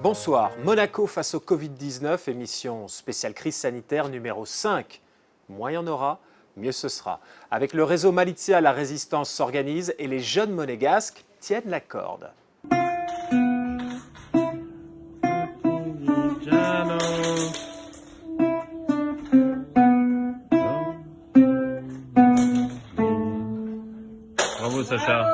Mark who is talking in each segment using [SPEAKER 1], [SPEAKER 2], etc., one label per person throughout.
[SPEAKER 1] Bonsoir, Monaco face au Covid-19, émission spéciale crise sanitaire numéro 5. Moins il y en aura, mieux ce sera. Avec le réseau Malizia, la résistance s'organise et les jeunes monégasques tiennent la corde.
[SPEAKER 2] Bravo Sacha,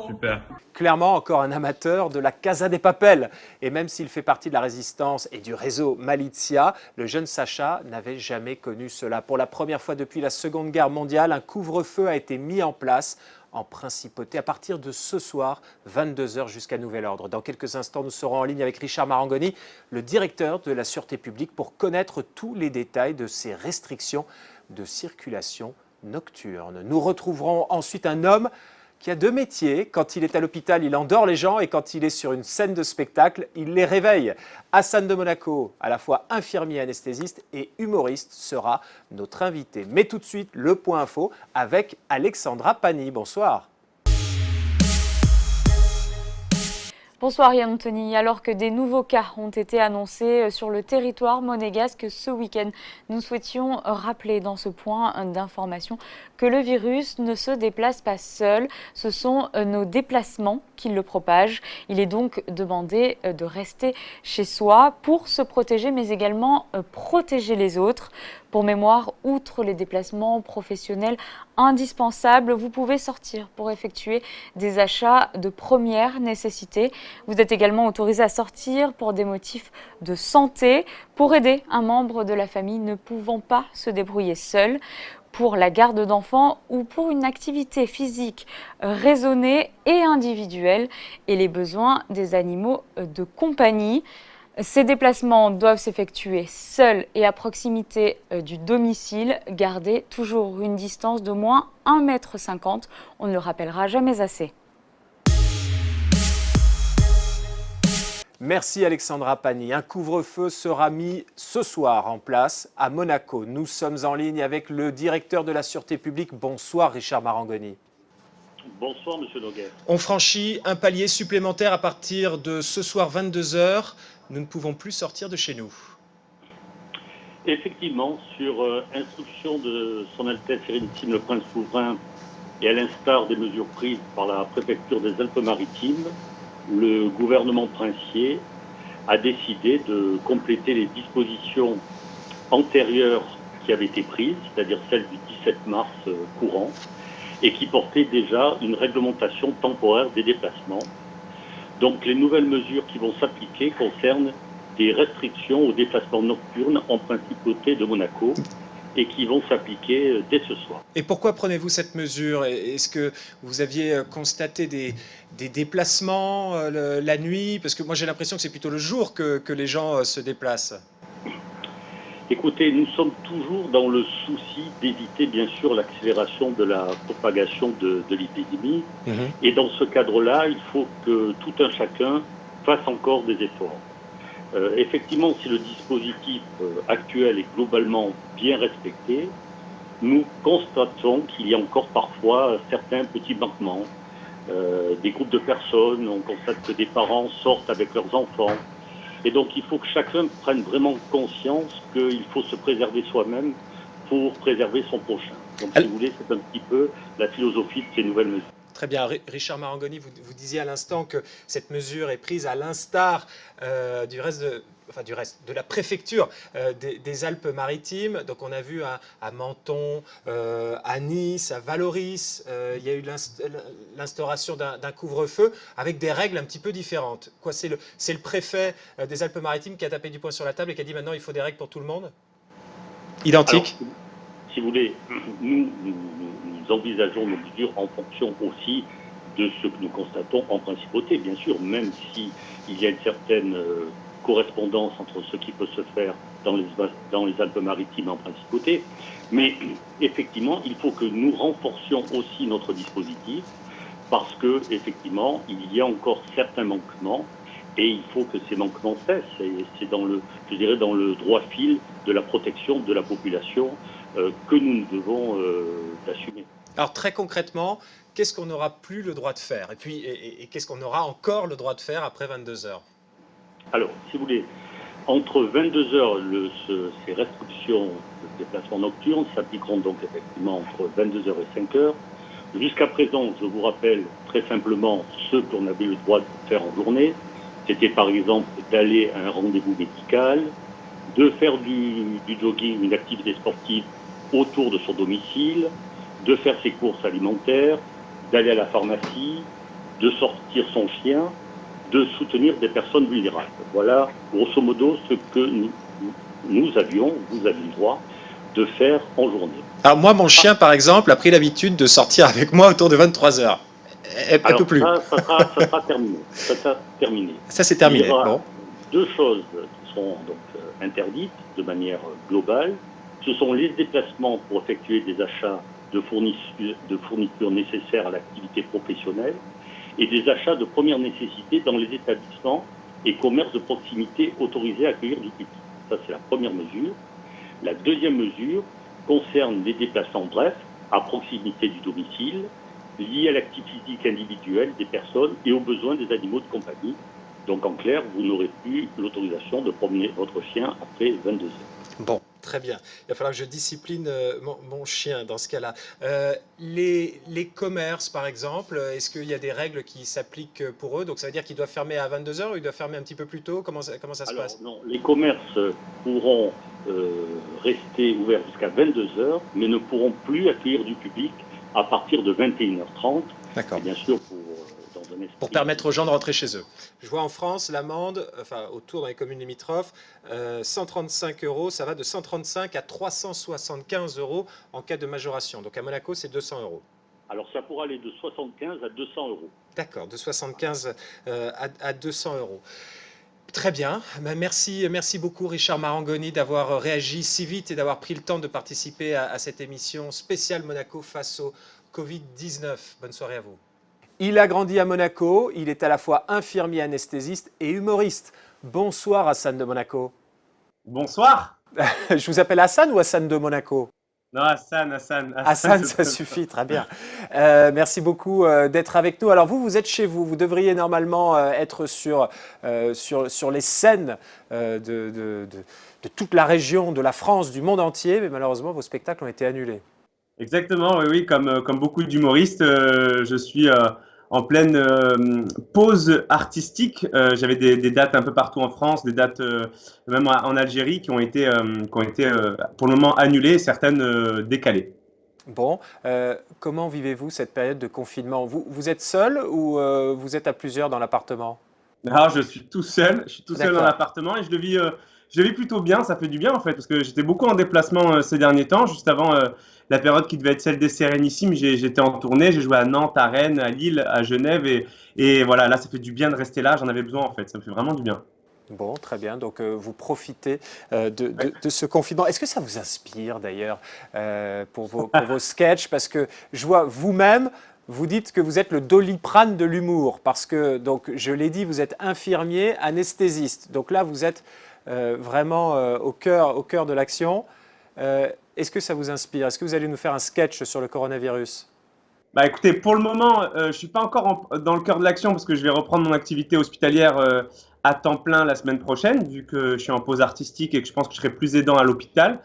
[SPEAKER 2] super.
[SPEAKER 1] Clairement encore un amateur de la Casa des Papel. Et même s'il fait partie de la résistance et du réseau Malizia, le jeune Sacha n'avait jamais connu cela. Pour la première fois depuis la Seconde Guerre mondiale, un couvre-feu a été mis en place en principauté à partir de ce soir, 22h jusqu'à nouvel ordre. Dans quelques instants, nous serons en ligne avec Richard Marangoni, le directeur de la Sûreté publique, pour connaître tous les détails de ces restrictions de circulation nocturne. Nous retrouverons ensuite un homme qui a deux métiers. Quand il est à l'hôpital, il endort les gens et quand il est sur une scène de spectacle, il les réveille. Hassan de Monaco, à la fois infirmier anesthésiste et humoriste, sera notre invité. Mais tout de suite, le point info avec Alexandra Pani. Bonsoir.
[SPEAKER 3] Bonsoir Yann Anthony. Alors que des nouveaux cas ont été annoncés sur le territoire monégasque ce week-end, nous souhaitions rappeler dans ce point d'information que le virus ne se déplace pas seul. Ce sont nos déplacements qui le propagent. Il est donc demandé de rester chez soi pour se protéger, mais également protéger les autres. Pour mémoire, outre les déplacements professionnels indispensables, vous pouvez sortir pour effectuer des achats de première nécessité. Vous êtes également autorisé à sortir pour des motifs de santé, pour aider un membre de la famille ne pouvant pas se débrouiller seul, pour la garde d'enfants ou pour une activité physique raisonnée et individuelle et les besoins des animaux de compagnie. Ces déplacements doivent s'effectuer seuls et à proximité du domicile. Gardez toujours une distance d'au moins 1,50 m. On ne le rappellera jamais assez.
[SPEAKER 1] Merci Alexandra Pani. Un couvre-feu sera mis ce soir en place à Monaco. Nous sommes en ligne avec le directeur de la Sûreté publique. Bonsoir Richard Marangoni.
[SPEAKER 4] Bonsoir Monsieur Noguer.
[SPEAKER 1] On franchit un palier supplémentaire à partir de ce soir 22h. Nous ne pouvons plus sortir de chez nous.
[SPEAKER 4] Effectivement, sur instruction de Son Altesse Sérénissime le Prince Souverain et à l'instar des mesures prises par la préfecture des Alpes-Maritimes, le gouvernement princier a décidé de compléter les dispositions antérieures qui avaient été prises, c'est-à-dire celles du 17 mars courant, et qui portaient déjà une réglementation temporaire des déplacements. Donc les nouvelles mesures qui vont s'appliquer concernent des restrictions aux déplacements nocturnes en principauté de Monaco et qui vont s'appliquer dès ce soir.
[SPEAKER 1] Et pourquoi prenez-vous cette mesure? Est-ce que vous aviez constaté des déplacements la nuit? Parce que moi j'ai l'impression que c'est plutôt le jour que les gens se déplacent.
[SPEAKER 4] Écoutez, nous sommes toujours dans le souci d'éviter bien sûr l'accélération de la propagation de l'épidémie. Et dans ce cadre-là, il faut que tout un chacun fasse encore des efforts. Effectivement, si le dispositif actuel est globalement bien respecté, nous constatons qu'il y a encore parfois certains petits manquements. Des groupes de personnes, on constate que des parents sortent avec leurs enfants. Et donc il faut que chacun prenne vraiment conscience qu'il faut se préserver soi-même pour préserver son prochain. Donc si vous voulez, c'est un petit peu la philosophie de ces nouvelles mesures.
[SPEAKER 1] Très bien. Richard Marangoni, vous disiez à l'instant que cette mesure est prise à l'instar du reste de la préfecture des Alpes-Maritimes. Donc on a vu à Menton, à Nice, à Valoris, il y a eu l'instauration d'un couvre-feu avec des règles un petit peu différentes. C'est le préfet des Alpes-Maritimes qui a tapé du poing sur la table et qui a dit maintenant il faut des règles pour tout le monde? Identique?
[SPEAKER 4] Alors, si vous voulez, nous envisageons nos mesures en fonction aussi de ce que nous constatons en principauté, bien sûr, même s'il y a une certaine correspondance entre ce qui peut se faire dans les Alpes-Maritimes en principauté. Mais effectivement, il faut que nous renforcions aussi notre dispositif parce que effectivement, il y a encore certains manquements et il faut que ces manquements cessent. Et c'est dans le droit fil de la protection de la population que nous devons assumer.
[SPEAKER 1] Alors très concrètement, qu'est-ce qu'on n'aura plus le droit de faire? Et puis, qu'est-ce qu'on aura encore le droit de faire après 22 heures?
[SPEAKER 4] Alors, si vous voulez, entre 22 heures, ces restrictions de déplacement nocturne s'appliqueront donc effectivement entre 22 heures et 5 heures. Jusqu'à présent, je vous rappelle très simplement ce qu'on avait le droit de faire en journée. C'était par exemple d'aller à un rendez-vous médical, de faire du jogging, une activité sportive autour de son domicile, de faire ses courses alimentaires, d'aller à la pharmacie, de sortir son chien, de soutenir des personnes vulnérables. Voilà, grosso modo, ce que vous aviez le droit de faire en journée.
[SPEAKER 1] Alors moi, mon chien, par exemple, a pris l'habitude de sortir avec moi autour de 23 heures. Elle ne peut plus.
[SPEAKER 4] Ça sera terminé.
[SPEAKER 1] Ça, c'est terminé.
[SPEAKER 4] Il y aura
[SPEAKER 1] Bon.
[SPEAKER 4] deux choses qui seront donc interdites de manière globale. Ce sont les déplacements pour effectuer des achats de fournitures nécessaires à l'activité professionnelle et des achats de première nécessité dans les établissements et commerces de proximité autorisés à accueillir du public. Ça, c'est la première mesure. La deuxième mesure concerne les déplacements brefs à proximité du domicile, liés à l'activité physique individuelle des personnes et aux besoins des animaux de compagnie. Donc en clair, vous n'aurez plus l'autorisation de promener votre chien après 22 heures.
[SPEAKER 1] Bon, très bien. Il va falloir que je discipline mon chien dans ce cas-là. Les commerces, par exemple, est-ce qu'il y a des règles qui s'appliquent pour eux? Donc ça veut dire qu'ils doivent fermer à 22 heures ou ils doivent fermer un petit peu plus tôt? Comment ça se passe?
[SPEAKER 4] Non, les commerces pourront rester ouverts jusqu'à 22 heures, mais ne pourront plus accueillir du public à partir de 21h30.
[SPEAKER 1] D'accord.
[SPEAKER 4] Et bien sûr,
[SPEAKER 1] pour permettre aux gens de rentrer chez eux. Je vois en France, l'amende, autour dans les communes limitrophes, 135 €, ça va de 135 à 375 € en cas de majoration. Donc à Monaco, c'est 200 €.
[SPEAKER 4] Alors ça pourra aller de 75 à 200 €.
[SPEAKER 1] D'accord, de 75 à 200 €. Très bien. Merci beaucoup Richard Marangoni d'avoir réagi si vite et d'avoir pris le temps de participer à cette émission spéciale Monaco face au Covid-19. Bonne soirée à vous. Il a grandi à Monaco, il est à la fois infirmier anesthésiste et humoriste. Bonsoir Hassan de Monaco.
[SPEAKER 5] Bonsoir.
[SPEAKER 1] Je vous appelle Hassan ou Hassan de Monaco?
[SPEAKER 5] Non, Hassan.
[SPEAKER 1] Hassan, ça suffit, très bien. Merci beaucoup d'être avec nous. Alors vous êtes chez vous, vous devriez normalement être sur les scènes de toute la région, de la France, du monde entier, mais malheureusement vos spectacles ont été annulés.
[SPEAKER 5] Exactement, oui, comme beaucoup d'humoristes, je suis en pleine pause artistique. J'avais des dates un peu partout en France, des dates même en Algérie qui ont été pour le moment annulées, certaines décalées.
[SPEAKER 1] Bon, comment vivez-vous cette période de confinement? Vous êtes seul ou vous êtes à plusieurs dans l'appartement?
[SPEAKER 5] Alors, je suis tout seul dans l'appartement et je le vis plutôt bien, ça fait du bien en fait, parce que j'étais beaucoup en déplacement ces derniers temps, juste avant la période qui devait être celle des Sérénissimes. J'étais en tournée, j'ai joué à Nantes, à Rennes, à Lille, à Genève et voilà, là ça fait du bien de rester là, j'en avais besoin en fait, ça me fait vraiment du bien.
[SPEAKER 1] Bon, très bien, donc vous profitez de ce confinement. Est-ce que ça vous inspire d'ailleurs pour vos sketchs? Parce que je vois vous-même, vous dites que vous êtes le Doliprane de l'humour, parce que, donc, je l'ai dit, vous êtes infirmier, anesthésiste. Donc là, vous êtes vraiment au cœur de l'action. Est-ce que ça vous inspire? Est-ce que vous allez nous faire un sketch sur le coronavirus?
[SPEAKER 5] Bah écoutez, pour le moment, je ne suis pas encore dans le cœur de l'action parce que je vais reprendre mon activité hospitalière à temps plein la semaine prochaine, vu que je suis en pause artistique et que je pense que je serai plus aidant à l'hôpital.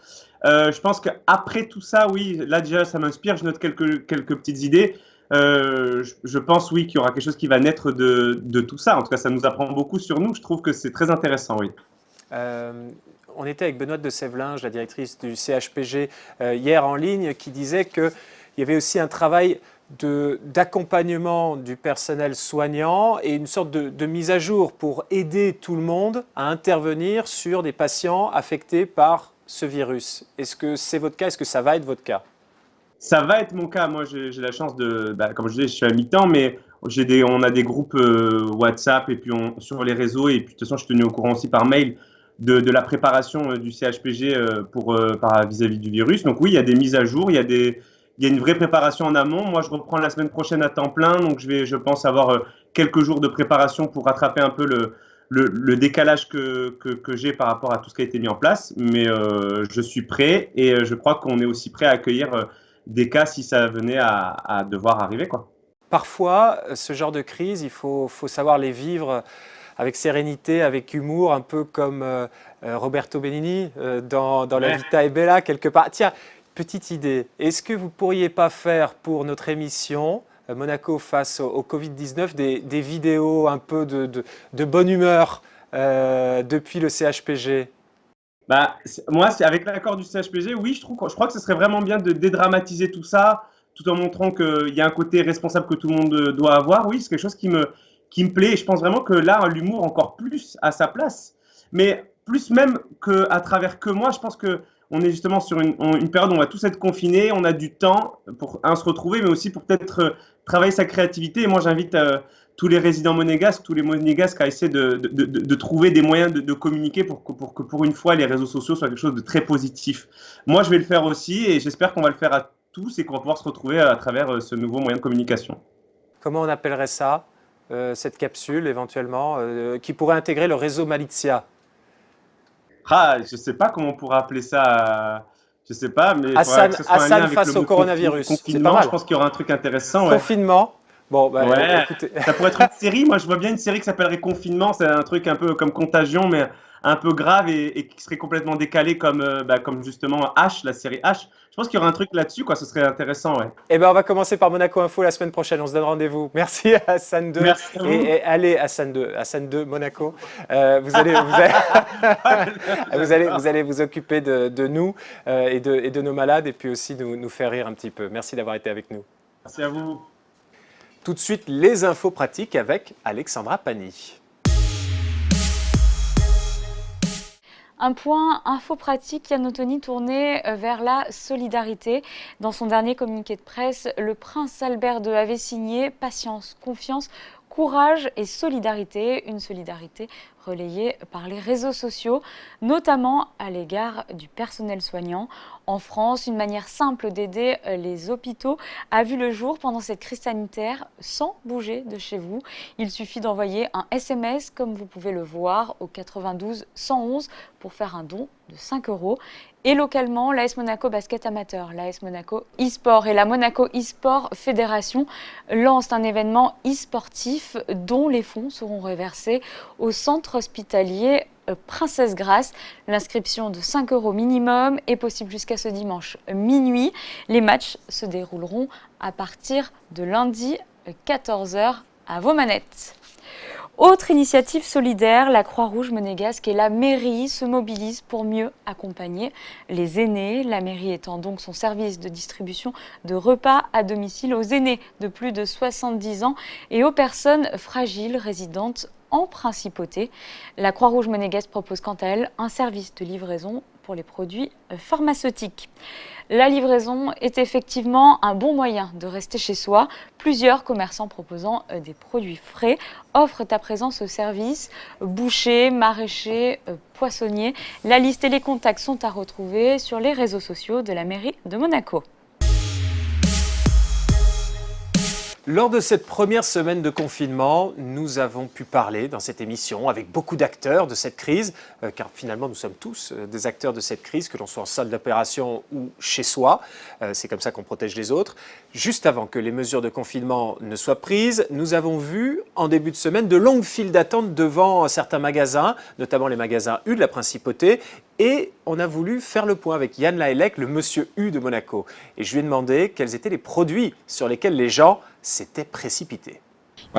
[SPEAKER 5] Je pense qu'après tout ça, oui, là déjà ça m'inspire, je note quelques petites idées. Je pense, oui, qu'il y aura quelque chose qui va naître de tout ça. En tout cas, ça nous apprend beaucoup sur nous. Je trouve que c'est très intéressant, oui.
[SPEAKER 1] On était avec Benoîte de Sévelinge, la directrice du CHPG, hier en ligne, qui disait qu'il y avait aussi un travail d'accompagnement du personnel soignant et une sorte de mise à jour pour aider tout le monde à intervenir sur des patients affectés par ce virus. Est-ce que c'est votre cas? Est-ce que ça va être votre cas?
[SPEAKER 5] Ça va être mon cas. Moi, j'ai la chance comme je disais, je suis à mi-temps, mais on a des groupes WhatsApp et puis sur les réseaux. Et puis, de toute façon, je suis tenu au courant aussi par mail de la préparation du CHPG vis-à-vis du virus. Donc oui, il y a des mises à jour, il y a une vraie préparation en amont. Moi, je reprends la semaine prochaine à temps plein, donc je pense avoir quelques jours de préparation pour rattraper un peu le décalage que j'ai par rapport à tout ce qui a été mis en place. Mais je suis prêt et je crois qu'on est aussi prêt à accueillir des cas si ça venait à devoir arriver, quoi.
[SPEAKER 1] Parfois, ce genre de crise, il faut savoir les vivre avec sérénité, avec humour, un peu comme Roberto Benigni dans La Vita è Bella, quelque part. Tiens, petite idée, est-ce que vous ne pourriez pas faire pour notre émission Monaco face au Covid-19 des vidéos un peu de bonne humeur depuis le CHPG?
[SPEAKER 5] Moi, avec l'accord du CHPG, oui, je crois que ce serait vraiment bien de dédramatiser tout ça, tout en montrant qu'il y a un côté responsable que tout le monde doit avoir. Oui, c'est quelque chose qui me plaît. Et je pense vraiment que là, l'humour encore plus à sa place. Mais plus même qu'à travers que moi, je pense qu'on est justement sur une période où on va tous être confinés, on a du temps pour se retrouver, mais aussi pour peut-être travailler sa créativité. Et moi, j'invite tous les résidents monégasques, tous les monégasques à essayer de trouver des moyens de communiquer pour que pour une fois, les réseaux sociaux soient quelque chose de très positif. Moi, je vais le faire aussi et j'espère qu'on va le faire à tous et qu'on va pouvoir se retrouver à travers ce nouveau moyen de communication.
[SPEAKER 1] Comment on appellerait ça, cette capsule éventuellement, qui pourrait intégrer le réseau Malizia?
[SPEAKER 5] Je ne sais pas comment on pourrait appeler ça. Je ne sais pas, mais
[SPEAKER 1] Hassan
[SPEAKER 5] avec
[SPEAKER 1] face au coronavirus. C'est pas mal.
[SPEAKER 5] Je pense qu'il y aura un truc intéressant.
[SPEAKER 1] Confinement. Bon, écoutez.
[SPEAKER 5] Ça pourrait être une série. Moi, je vois bien une série qui s'appellerait Confinement. C'est un truc un peu comme Contagion, mais un peu grave et qui serait complètement décalé comme justement H, la série H. Je pense qu'il y aura un truc là-dessus, quoi. Ce serait intéressant, ouais.
[SPEAKER 1] Eh ben, on va commencer par Monaco Info la semaine prochaine. On se donne rendez-vous. Merci Hassan 2.
[SPEAKER 5] Merci à vous.
[SPEAKER 1] Et allez Hassan 2, Hassan 2 Monaco. Vous allez vous occuper de nous et de nos malades et puis aussi nous faire rire un petit peu. Merci d'avoir été avec nous.
[SPEAKER 5] Merci à vous.
[SPEAKER 1] Tout de suite, les infos pratiques avec Alexandra Pani.
[SPEAKER 3] Un point info pratique, Yann Ottoni tourné vers la solidarité. Dans son dernier communiqué de presse, le prince Albert II avait signé « Patience, confiance, courage et solidarité », une solidarité relayée par les réseaux sociaux, notamment à l'égard du personnel soignant. En France, une manière simple d'aider les hôpitaux a vu le jour pendant cette crise sanitaire sans bouger de chez vous. Il suffit d'envoyer un SMS, comme vous pouvez le voir, au 92 111 pour faire un don de 5 €. Et localement, l'AS Monaco Basket Amateur, l'AS Monaco e-sport et la Monaco e-sport Fédération lancent un événement e-sportif dont les fonds seront reversés au centre hospitalier Princesse Grasse. L'inscription de 5 € minimum est possible jusqu'à ce dimanche minuit. Les matchs se dérouleront à partir de lundi 14 h à vos manettes. Autre initiative solidaire, la Croix-Rouge monégasque et la mairie se mobilisent pour mieux accompagner les aînés. La mairie étend donc son service de distribution de repas à domicile aux aînés de plus de 70 ans et aux personnes fragiles résidentes en principauté. La Croix-Rouge monégasque propose quant à elle un service de livraison pour les produits pharmaceutiques. La livraison est effectivement un bon moyen de rester chez soi. Plusieurs commerçants proposant des produits frais offrent à présent ce service. Bouchers, maraîchers, poissonniers. La liste et les contacts sont à retrouver sur les réseaux sociaux de la mairie de Monaco.
[SPEAKER 1] Lors de cette première semaine de confinement, nous avons pu parler dans cette émission avec beaucoup d'acteurs de cette crise, car finalement nous sommes tous des acteurs de cette crise, que l'on soit en salle d'opération ou chez soi. C'est comme ça qu'on protège les autres. Juste avant que les mesures de confinement ne soient prises, nous avons vu en début de semaine de longues files d'attente devant certains magasins, notamment les magasins U de la Principauté. Et on a voulu faire le point avec Yann Laëlec, le monsieur U de Monaco. Et je lui ai demandé quels étaient les produits sur lesquels les gens s'étaient précipités.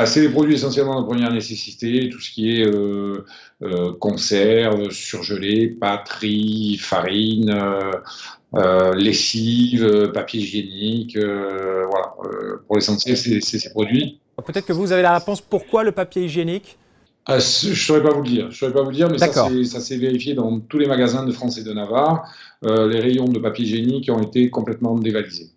[SPEAKER 6] C'est des produits essentiellement de première nécessité, tout ce qui est conserve, surgelé, pâtes, riz, farine, lessive, papier hygiénique, voilà. Pour l'essentiel, c'est ces produits.
[SPEAKER 1] Peut-être que vous avez la réponse, pourquoi le papier hygiénique ?
[SPEAKER 6] Je ne saurais pas vous le dire, mais ça s'est vérifié dans tous les magasins de France et de Navarre. Les rayons de papier hygiénique ont été complètement dévalisés.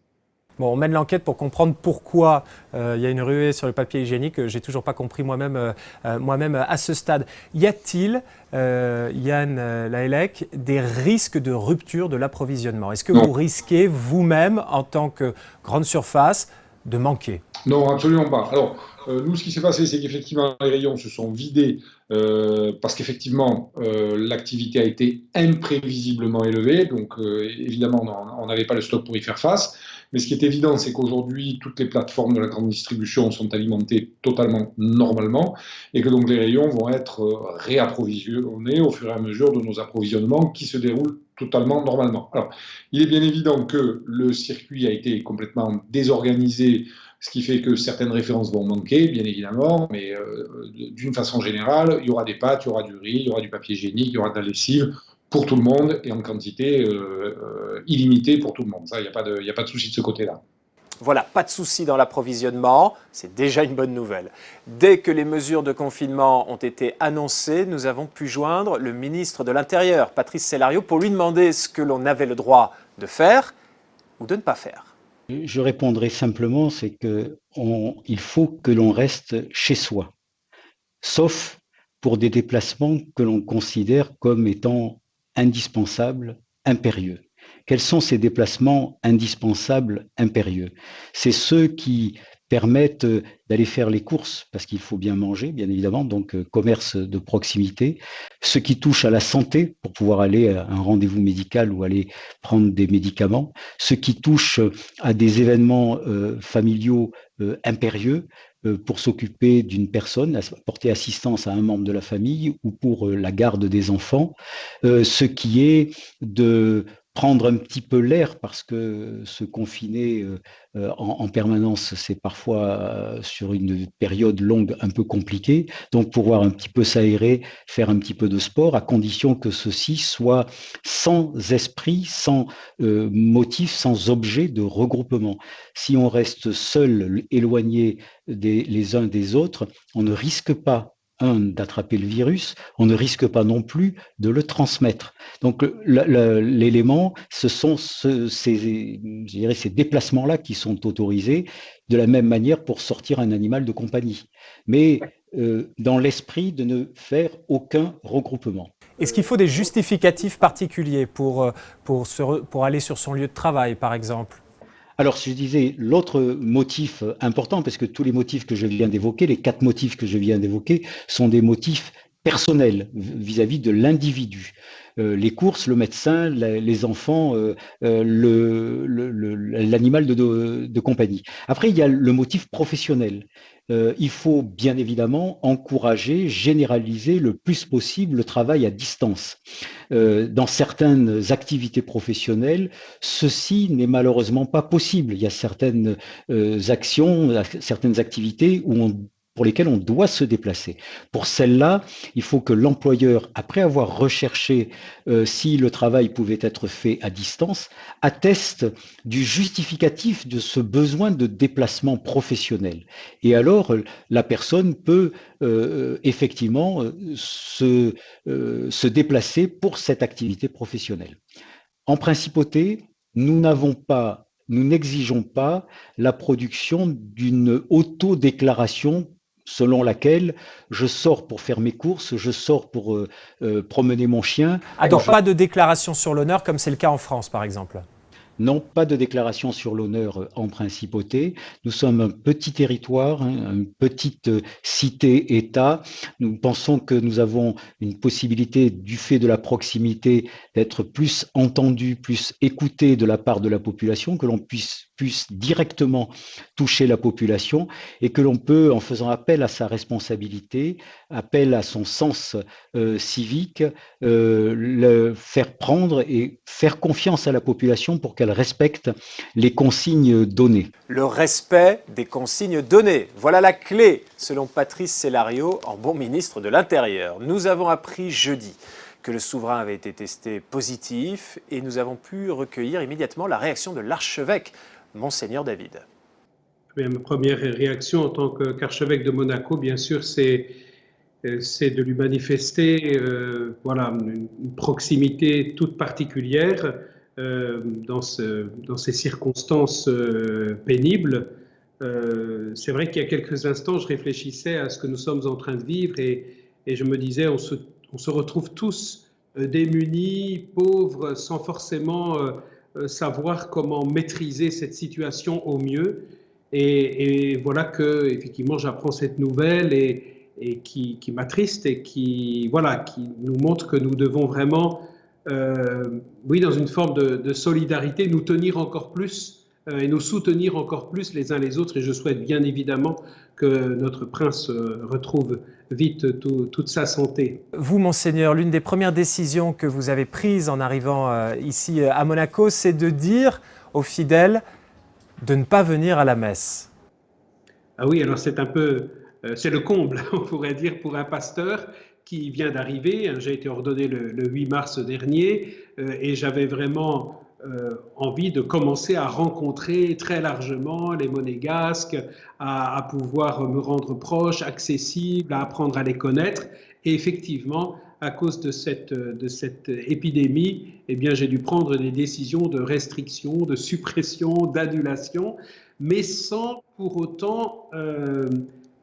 [SPEAKER 1] Bon, on mène l'enquête pour comprendre pourquoi il y a une ruée sur le papier hygiénique. J'ai toujours pas compris moi-même à ce stade. Y a-t-il, Yann Laëlec, des risques de rupture de l'approvisionnement ? Est-ce que vous risquez vous-même, en tant que grande surface, de manquer ?
[SPEAKER 6] Non, absolument pas. Alors, Nous, ce qui s'est passé, c'est qu'effectivement, les rayons se sont vidés parce qu'effectivement, l'activité a été imprévisiblement élevée. Donc, évidemment, on n'avait pas le stock pour y faire face. Mais ce qui est évident, c'est qu'aujourd'hui, toutes les plateformes de la grande distribution sont alimentées totalement normalement et que donc les rayons vont être réapprovisionnés au fur et à mesure de nos approvisionnements qui se déroulent totalement normalement. Alors, il est bien évident que le circuit a été complètement désorganisé, ce qui fait que certaines références vont manquer, bien évidemment, mais d'une façon générale, il y aura des pâtes, il y aura du riz, il y aura du papier hygiénique, il y aura de la lessive pour tout le monde et en quantité illimitée pour tout le monde. Ça, il n'y a pas de souci de ce côté-là.
[SPEAKER 1] Voilà, pas de souci dans l'approvisionnement, c'est déjà une bonne nouvelle. Dès que les mesures de confinement ont été annoncées, nous avons pu joindre le ministre de l'Intérieur, Patrice Célario, pour lui demander ce que l'on avait le droit de faire ou de ne pas faire.
[SPEAKER 7] Je répondrai simplement, c'est qu'il faut que l'on reste chez soi, sauf pour des déplacements que l'on considère comme étant indispensables, impérieux. Quels sont ces déplacements indispensables, impérieux? C'est ceux qui permettent d'aller faire les courses, parce qu'il faut bien manger, bien évidemment, donc commerce de proximité, ce qui touche à la santé, pour pouvoir aller à un rendez-vous médical ou aller prendre des médicaments, ce qui touche à des événements familiaux impérieux, pour s'occuper d'une personne, porter assistance à un membre de la famille ou pour la garde des enfants, ce qui est de prendre un petit peu l'air parce que se confiner en permanence, c'est parfois sur une période longue un peu compliqué. Donc pouvoir un petit peu s'aérer, faire un petit peu de sport, à condition que ceci soit sans esprit, sans motif, sans objet de regroupement. Si on reste seul, éloigné les uns des autres, on ne risque pas d'attraper le virus, on ne risque pas non plus de le transmettre. Donc l'élément, ce sont ces déplacements-là qui sont autorisés de la même manière pour sortir un animal de compagnie, mais dans l'esprit de ne faire aucun regroupement.
[SPEAKER 1] Est-ce qu'il faut des justificatifs particuliers pour aller sur son lieu de travail, par exemple ?
[SPEAKER 7] Alors, je disais, l'autre motif important, parce que tous les motifs que je viens d'évoquer, les 4 motifs que je viens d'évoquer, sont des motifs personnels vis-à-vis de l'individu. Les courses, le médecin, les enfants, l'animal de compagnie. Après, il y a le motif professionnel. Il faut bien évidemment encourager, généraliser le plus possible le travail à distance. Dans certaines activités professionnelles, ceci n'est malheureusement pas possible. Il y a certaines actions, certaines activités pour lesquelles on doit se déplacer. Pour celles-là, il faut que l'employeur, après avoir recherché si le travail pouvait être fait à distance, atteste du justificatif de ce besoin de déplacement professionnel. Et alors, la personne peut effectivement se déplacer pour cette activité professionnelle. En principauté, nous n'exigeons pas la production d'une autodéclaration selon laquelle je sors pour faire mes courses, je sors pour promener mon chien.
[SPEAKER 1] Ah, donc pas de déclaration sur l'honneur comme c'est le cas en France, par exemple?
[SPEAKER 7] Non, pas de déclaration sur l'honneur en principauté. Nous sommes un petit territoire, une petite cité-État. Nous pensons que nous avons une possibilité, du fait de la proximité, d'être plus entendus, plus écoutés de la part de la population, que l'on puisse directement toucher la population et que l'on peut, en faisant appel à sa responsabilité, appel à son sens civique, le faire prendre et faire confiance à la population pour qu'elle respecte les consignes données.
[SPEAKER 1] Le respect des consignes données, voilà la clé, selon Patrice Célario, en bon ministre de l'Intérieur. Nous avons appris jeudi que le souverain avait été testé positif et nous avons pu recueillir immédiatement la réaction de l'archevêque, Monseigneur David.
[SPEAKER 8] Ma première réaction en tant qu'archevêque de Monaco, bien sûr, c'est de lui manifester une proximité toute particulière dans ces circonstances pénibles. C'est vrai qu'il y a quelques instants, je réfléchissais à ce que nous sommes en train de vivre et je me disais, on se retrouve tous démunis, pauvres, sans forcément savoir comment maîtriser cette situation au mieux. Et voilà que effectivement j'apprends cette nouvelle et qui m'attriste et qui nous montre que nous devons vraiment, oui, dans une forme de solidarité, nous tenir encore plus et nous soutenir encore plus les uns les autres. Et je souhaite bien évidemment que notre prince retrouve vite toute sa santé.
[SPEAKER 1] Vous, Monseigneur, l'une des premières décisions que vous avez prises en arrivant ici à Monaco, c'est de dire aux fidèles de ne pas venir à la messe.
[SPEAKER 8] Ah oui, alors c'est un peu, c'est le comble, on pourrait dire, pour un pasteur qui vient d'arriver. J'ai été ordonné le 8 mars dernier et j'avais vraiment envie de commencer à rencontrer très largement les monégasques, à pouvoir me rendre proche, accessible, à apprendre à les connaître. Et effectivement, à cause de cette épidémie, eh bien, j'ai dû prendre des décisions de restriction, de suppression, d'annulation, mais sans pour autant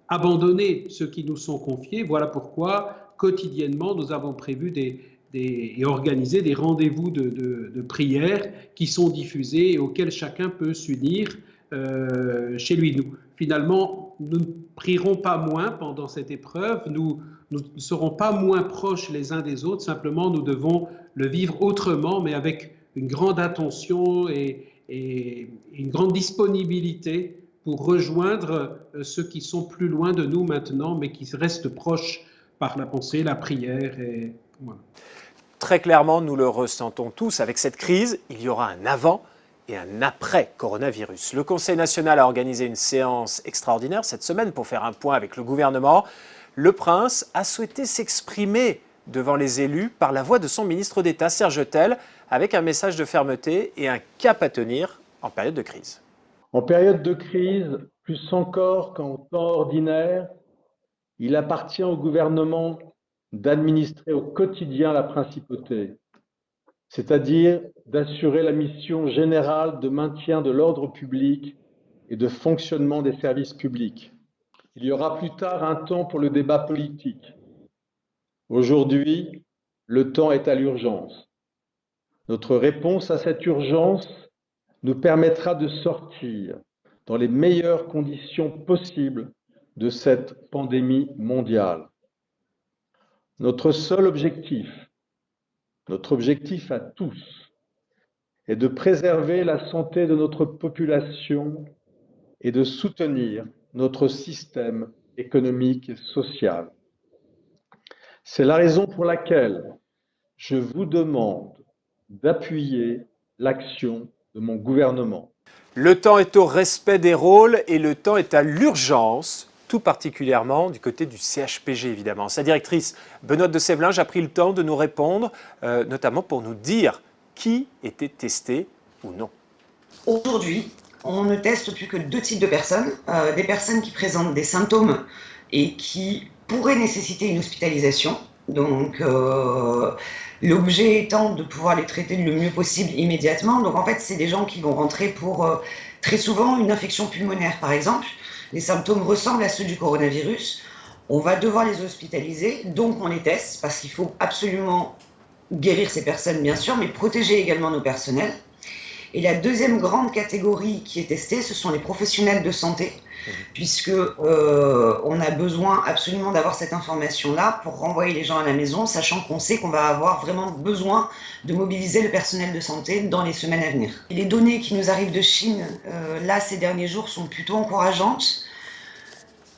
[SPEAKER 8] abandonner ceux qui nous sont confiés. Voilà pourquoi, quotidiennement, nous avons prévu et organisé des rendez-vous de prière qui sont diffusés et auxquels chacun peut s'unir chez lui. Finalement, nous ne prierons pas moins pendant cette épreuve, nous ne serons pas moins proches les uns des autres, simplement nous devons le vivre autrement, mais avec une grande attention et une grande disponibilité pour rejoindre ceux qui sont plus loin de nous maintenant, mais qui restent proches par la pensée, la prière. Et voilà.
[SPEAKER 1] Très clairement, nous le ressentons tous. Avec cette crise, il y aura un avant et un après coronavirus. Le Conseil national a organisé une séance extraordinaire cette semaine pour faire un point avec le gouvernement. Le prince a souhaité s'exprimer devant les élus par la voix de son ministre d'État, Serge Autel, avec un message de fermeté et un cap à tenir en période de crise.
[SPEAKER 9] En période de crise, plus encore qu'en temps ordinaire, il appartient au gouvernement d'administrer au quotidien la principauté, c'est-à-dire d'assurer la mission générale de maintien de l'ordre public et de fonctionnement des services publics. Il y aura plus tard un temps pour le débat politique. Aujourd'hui, le temps est à l'urgence. Notre réponse à cette urgence nous permettra de sortir dans les meilleures conditions possibles de cette pandémie mondiale. Notre seul objectif, notre objectif à tous, est de préserver la santé de notre population et de soutenir notre système économique et social. C'est la raison pour laquelle je vous demande d'appuyer l'action de mon gouvernement.
[SPEAKER 1] Le temps est au respect des rôles et le temps est à l'urgence, tout particulièrement du côté du CHPG évidemment. Sa directrice, Benoîte de Sévelinge, a pris le temps de nous répondre, notamment pour nous dire qui était testé ou non.
[SPEAKER 10] Aujourd'hui, on ne teste plus que 2 types de personnes. Des personnes qui présentent des symptômes et qui pourraient nécessiter une hospitalisation. Donc, l'objet étant de pouvoir les traiter le mieux possible immédiatement. Donc, en fait, c'est des gens qui vont rentrer pour très souvent une infection pulmonaire, par exemple. Les symptômes ressemblent à ceux du coronavirus. On va devoir les hospitaliser, donc on les teste, parce qu'il faut absolument guérir ces personnes, bien sûr, mais protéger également nos personnels. Et la deuxième grande catégorie qui est testée, ce sont les professionnels de santé, puisque on a besoin absolument d'avoir cette information-là pour renvoyer les gens à la maison, sachant qu'on sait qu'on va avoir vraiment besoin de mobiliser le personnel de santé dans les semaines à venir. Et les données qui nous arrivent de Chine, là, ces derniers jours, sont plutôt encourageantes.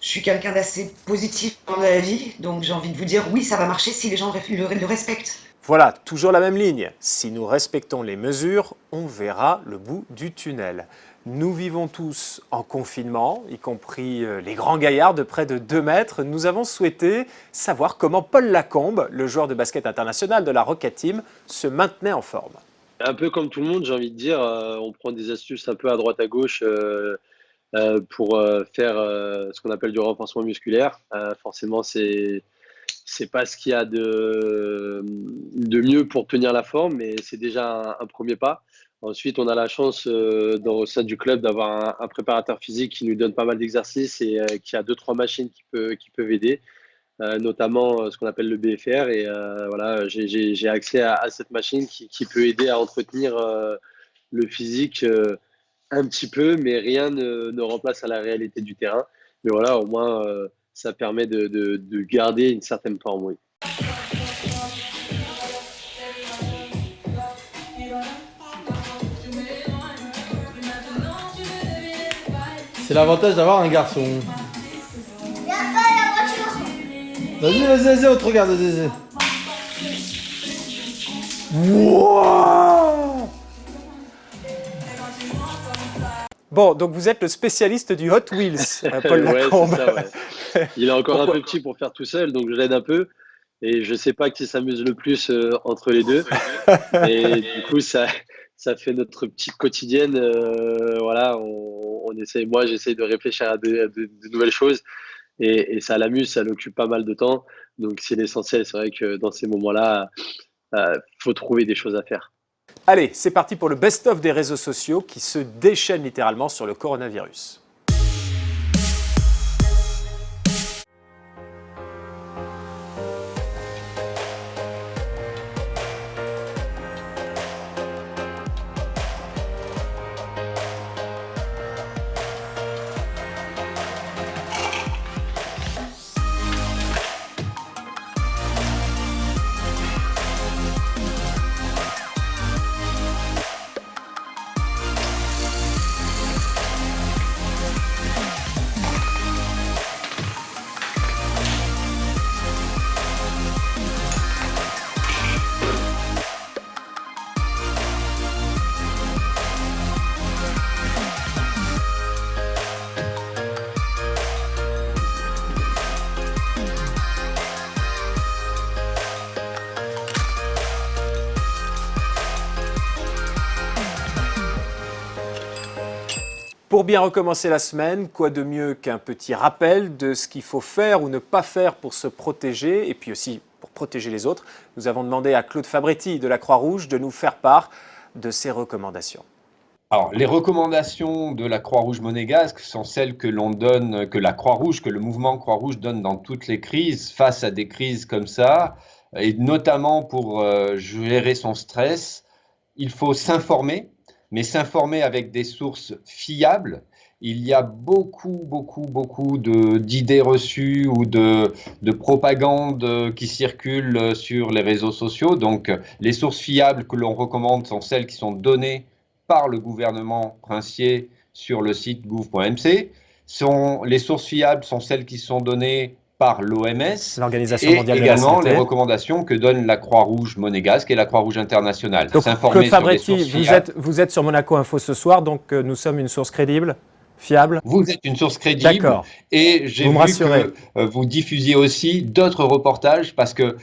[SPEAKER 10] Je suis quelqu'un d'assez positif dans la vie, donc j'ai envie de vous dire oui, ça va marcher si les gens le respectent.
[SPEAKER 1] Voilà, toujours la même ligne. Si nous respectons les mesures, on verra le bout du tunnel. Nous vivons tous en confinement, y compris les grands gaillards de près de 2 mètres. Nous avons souhaité savoir comment Paul Lacombe, le joueur de basket international de la Rocket Team, se maintenait en forme.
[SPEAKER 11] Un peu comme tout le monde, j'ai envie de dire, on prend des astuces un peu à droite à gauche pour faire ce qu'on appelle du renforcement musculaire. Forcément, c'est pas ce qu'il y a de mieux pour tenir la forme, mais c'est déjà un premier pas. Ensuite, on a la chance au sein du club d'avoir un préparateur physique qui nous donne pas mal d'exercices et qui a 2-3 machines qui peuvent aider, notamment ce qu'on appelle le BFR. Et voilà, j'ai accès à cette machine qui peut aider à entretenir le physique un petit peu, mais rien ne remplace à la réalité du terrain. Mais voilà, au moins, ça permet de garder une certaine forme, oui.
[SPEAKER 12] C'est l'avantage d'avoir un garçon.
[SPEAKER 13] Il y a pas la voiture.
[SPEAKER 12] Vas-y, on te regarde, vas-y. Wow.
[SPEAKER 1] Bon, donc vous êtes le spécialiste du Hot Wheels, Paul Lacombe.
[SPEAKER 11] Ouais, c'est ça, ouais. Il est encore un peu petit pour faire tout seul, donc je l'aide un peu. Et je sais pas qui s'amuse le plus entre les deux. Et du coup, ça fait notre petite quotidienne. Voilà, on essaie. Moi, j'essaie de réfléchir à de nouvelles choses. Et ça l'amuse, ça l'occupe pas mal de temps. Donc, c'est l'essentiel. C'est vrai que dans ces moments-là, faut trouver des choses à faire.
[SPEAKER 1] Allez, c'est parti pour le best-of des réseaux sociaux qui se déchaînent littéralement sur le coronavirus. Pour bien recommencer la semaine, quoi de mieux qu'un petit rappel de ce qu'il faut faire ou ne pas faire pour se protéger et puis aussi pour protéger les autres. Nous avons demandé à Claude Fabretti de la Croix-Rouge de nous faire part de ses recommandations.
[SPEAKER 14] Alors, les recommandations de la Croix-Rouge monégasque sont celles que l'on donne, que la Croix-Rouge, que le mouvement Croix-Rouge donne dans toutes les crises, face à des crises comme ça, et notamment pour gérer son stress. Il faut s'informer, mais s'informer avec des sources fiables. Il y a beaucoup d'idées reçues ou de propagande qui circulent sur les réseaux sociaux. Donc, les sources fiables que l'on recommande sont celles qui sont données par le gouvernement princier sur le site gouv.mc. Les sources fiables sont celles qui sont données par l'OMS,
[SPEAKER 1] l'Organisation mondiale de la santé,
[SPEAKER 14] et également les recommandations que donne la Croix-Rouge monégasque et la Croix-Rouge internationale.
[SPEAKER 1] Donc, Claude Fabretti, vous êtes sur Monaco Info ce soir, donc nous sommes une source crédible, fiable.
[SPEAKER 14] Vous êtes une source crédible, et j'ai vu que vous diffusiez aussi d'autres reportages parce que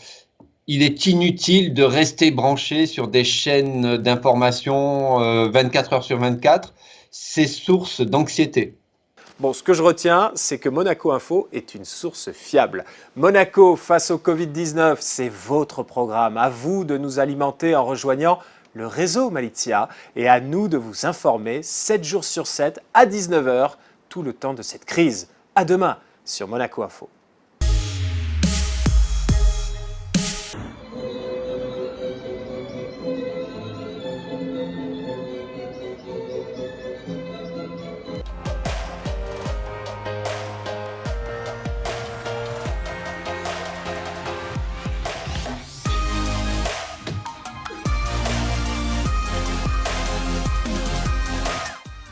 [SPEAKER 14] il est inutile de rester branché sur des chaînes d'information 24 heures sur 24, c'est source d'anxiété.
[SPEAKER 1] Bon, ce que je retiens, c'est que Monaco Info est une source fiable. Monaco face au Covid-19, c'est votre programme. À vous de nous alimenter en rejoignant le réseau Malizia et à nous de vous informer 7 jours sur 7 à 19h tout le temps de cette crise. À demain sur Monaco Info.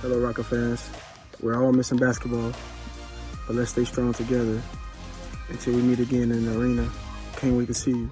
[SPEAKER 15] Hello, Rocker fans. We're all missing basketball, but let's stay strong together until we meet again in the arena. Can't wait to see you.